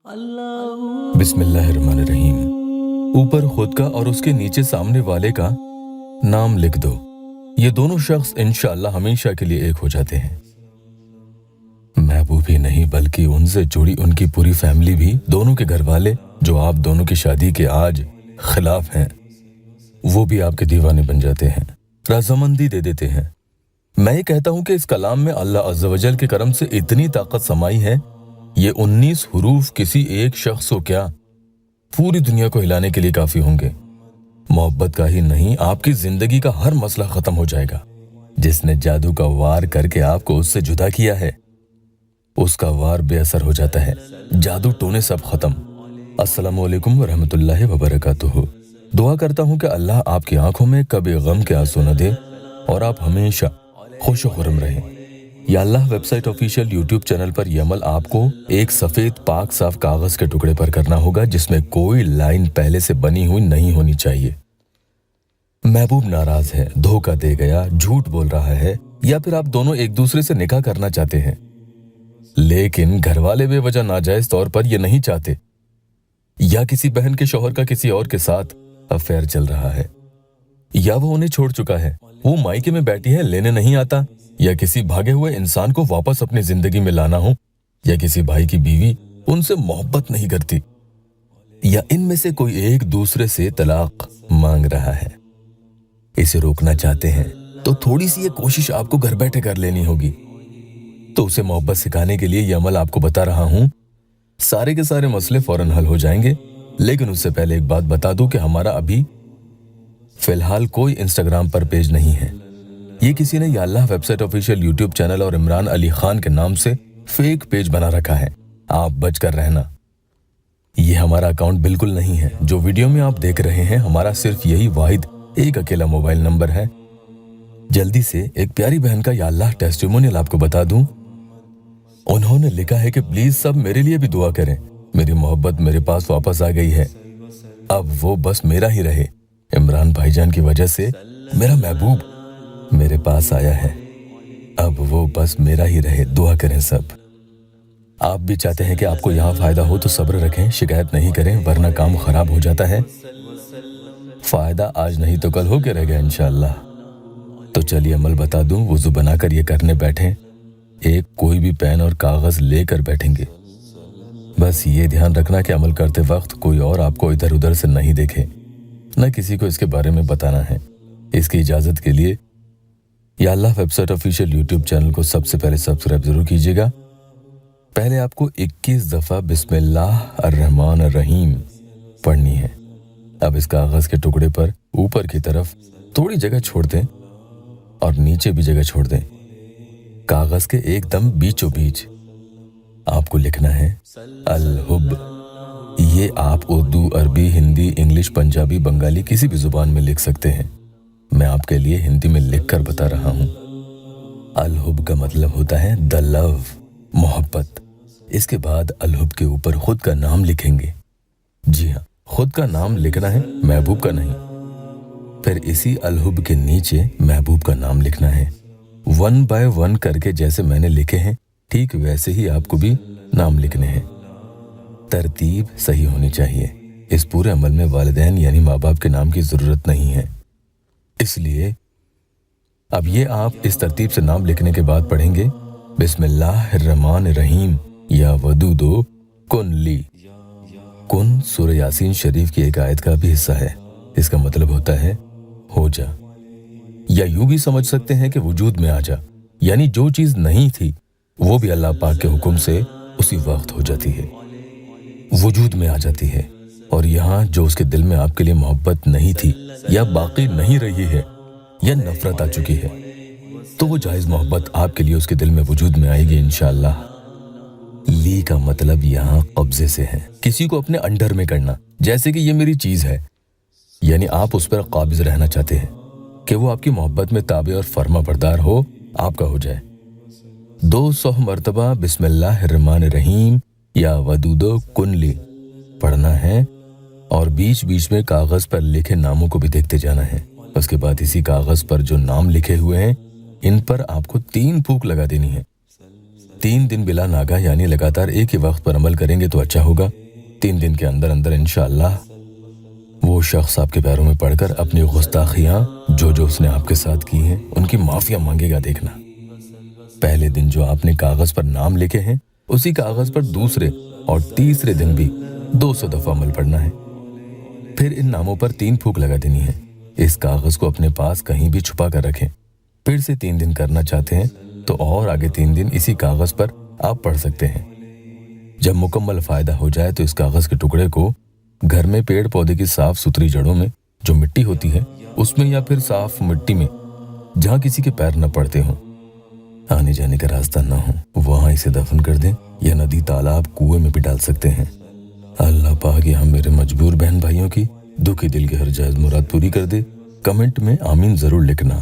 बिस्मिल्लाहिर्रहमानिर्रहीम। ऊपर खुद का और उसके नीचे सामने वाले का नाम लिख दो। ये दोनों शख्स इंशाअल्लाह हमेशा के लिए एक हो जाते हैं। महबूब ही नहीं बल्कि उनसे जुड़ी उनकी पूरी फैमिली भी, दोनों के घर वाले जो आप दोनों की शादी के आज खिलाफ हैं, वो भी आपके दीवाने बन जाते हैं, रजामंदी दे देते हैं। मैं ये कहता हूँ कि इस कलाम में अल्लाह अज़्ज़ व जल के करम से इतनी ताकत समाई है, ये 19 हुरूफ किसी एक शख्स को क्या पूरी दुनिया को हिलाने के लिए काफी होंगे। मोहब्बत का ही नहीं, आपकी जिंदगी का हर मसला खत्म हो जाएगा। जिसने जादू का वार करके आपको उससे जुदा किया है, उसका वार बेअसर हो जाता है, जादू टोने सब खत्म। अस्सलामु अलैकुम व रहमतुल्लाहि व बरकातुहू। दुआ करता हूँ कि अल्लाह आपकी आंखों में कभी गम के आंसू न दे और आप हमेशा खुश खुरम रहें। या अल्लाह वेबसाइट ऑफिशियल यूट्यूब चैनल पर यह अमल आपको एक सफेद पाक साफ कागज के टुकड़े पर करना होगा, जिसमें कोई लाइन पहले से बनी हुई नहीं होनी चाहिए। महबूब नाराज है, धोखा दे गया, झूठ बोल रहा है, या फिर आप दोनों एक दूसरे से निकाह करना चाहते हैं, लेकिन घर वाले बेवजह नाजायज तौर पर यह नहीं चाहते, या किसी बहन के शौहर का किसी और के साथ अफेयर चल रहा है, या वो उन्हें छोड़ चुका है, वो मायके में बैठी है, लेने नहीं आता, या किसी भागे हुए इंसान को वापस अपनी जिंदगी में लाना हो, या किसी भाई की बीवी उनसे मोहब्बत नहीं करती, या इनमें से कोई एक दूसरे से तलाक मांग रहा है, इसे रोकना चाहते हैं, तो थोड़ी सी ये कोशिश आपको घर बैठे कर लेनी होगी। तो उसे मोहब्बत सिखाने के लिए ये अमल आपको बता रहा हूं। सारे के सारे मसले फौरन हल हो जाएंगे, लेकिन उससे पहले एक बात बता दूं कि हमारा अभी फिलहाल कोई इंस्टाग्राम पर पेज नहीं है। ये किसी ने या अल्लाह वेबसाइट ऑफिशियल यूट्यूब चैनल और इमरान अली खान के नाम से फेक पेज बना रखा है। आप बचकर रहना। ये हमारा अकाउंट बिल्कुल नहीं है। जो वीडियो में आप देख रहे हैं, हमारा सिर्फ यही वाहिद एक अकेला मोबाइल नंबर है। जल्दी से एक प्यारी बहन का या अल्लाह टेस्टिमोनियल आपको बता दूं। उन्होंने लिखा है कि प्लीज सब मेरे लिए भी दुआ करें। मेरी मोहब्बत मेरे पास वापस आ गई है, अब वो बस मेरा ही रहे। इमरान भाईजान की वजह से मेरा महबूब मेरे पास आया है, अब वो बस मेरा ही रहे। दुआ करें सब। आप भी चाहते हैं कि आपको यहाँ फायदा हो तो सब्र रखें, शिकायत नहीं करें, वरना काम खराब हो जाता है। फायदा आज नहीं तो कल होके रहेगा इंशाअल्लाह। तो चलिए अमल बता दूं। वुजू बनाकर ये करने बैठें। एक कोई भी पेन और कागज लेकर बैठेंगे। बस ये ध्यान रखना कि अमल करते वक्त कोई और आपको इधर उधर से नहीं देखे, न किसी को इसके बारे में बताना है। इसकी इजाजत के लिए या अल्लाह वेबसाइट ऑफिशियल यूट्यूब चैनल को सबसे पहले सब्सक्राइब जरूर कीजिएगा। पहले आपको 21 दफा बिस्मिल्लाह अर्रहमान अर्रहीम पढ़नी है। अब इस कागज के टुकड़े पर ऊपर की तरफ थोड़ी जगह छोड़ दें और नीचे भी जगह छोड़ दें। कागज के एकदम बीचों बीच आपको लिखना है अल हुब। ये आप उर्दू, अरबी, हिंदी, इंग्लिश, पंजाबी, बंगाली किसी भी जुबान में लिख सकते हैं। मैं आपके लिए हिंदी में लिखकर बता रहा हूं। अल हुब का मतलब होता है द लव, मोहब्बत। इसके बाद अल हुब के ऊपर खुद का नाम लिखेंगे। जी हाँ, खुद का नाम लिखना है, महबूब का नहीं। फिर इसी अल हुब के नीचे महबूब का नाम लिखना है। 1 बाय 1 करके जैसे मैंने लिखे हैं, ठीक वैसे ही आपको भी नाम लिखने हैं। तरतीब सही होनी चाहिए। इस पूरे अमल में वालिदैन यानी माँ बाप के नाम की जरूरत नहीं है, इसलिए अब ये आप इस तरतीब से नाम लिखने के बाद पढ़ेंगे बिस्मिल्लाहिर्रहमानिर्रहीम या वदूदो कुन ली। कुन सूरह यासीन शरीफ की एक आयत का भी हिस्सा है। इसका मतलब होता है हो जा, या यूं भी समझ सकते हैं कि वजूद में आ जा, यानी जो चीज नहीं थी वो भी अल्लाह पाक के हुक्म से उसी वक्त हो जाती है, वजूद में आ जाती है। और यहाँ जो उसके दिल में आपके लिए मोहब्बत नहीं थी, या बाकी नहीं रही है, या नफरत आ चुकी है, तो वो जायज मोहब्बत आपके लिए उसके दिल में वजूद में आएगी इंशाअल्लाह। ली का मतलब यहाँ कब्जे से है, किसी को अपने अंडर में करना, जैसे कि ये मेरी चीज है, यानी आप उस पर काबिज रहना चाहते हैं कि वो आपकी मोहब्बत में ताबे और फर्मा बरदार हो, आपका हो जाए। 200 मरतबा बिस्मिल्लाहिर्रहमानिर्रहीम या वदूदो कुनली पढ़ना है, और बीच बीच में कागज पर लिखे नामों को भी देखते जाना है। उसके बाद इसी कागज पर जो नाम लिखे हुए हैं, इन पर आपको 3 फूंक लगा देनी है। 3 दिन बिला नागा यानी लगातार एक ही वक्त पर अमल करेंगे तो अच्छा होगा। 3 दिन के अंदर अंदर इंशाअल्लाह वो शख्स आपके पैरों में पड़कर अपनी गुस्ताखियां जो उसने आपके साथ की हैं उनकी माफिया मांगेगा। देखना, पहले दिन जो आपने कागज पर नाम लिखे हैं उसी कागज पर दूसरे और तीसरे दिन भी 200 दफा अमल पढ़ना है। फिर इन नामों पर 3 फूंक लगा देनी है। इस कागज को अपने पास कहीं भी छुपा कर रखें। फिर से 3 दिन करना चाहते हैं तो और आगे 3 दिन इसी कागज पर आप पढ़ सकते हैं। जब मुकम्मल फायदा हो जाए तो इस कागज के टुकड़े को घर में पेड़ पौधे की साफ सुथरी जड़ों में जो मिट्टी होती है उसमें या फिर साफ मिट्टी में जहां किसी के पैर न पड़ते हों, आने जाने का रास्ता ना हो, वहां इसे दफन कर दें या नदी तालाब कुएं में भी डाल सकते हैं। अल्लाह पाक हम मेरे मजबूर बहन भाइयों की दुखी दिल की हर जायज मुराद पूरी कर दे। कमेंट में आमीन जरूर लिखना।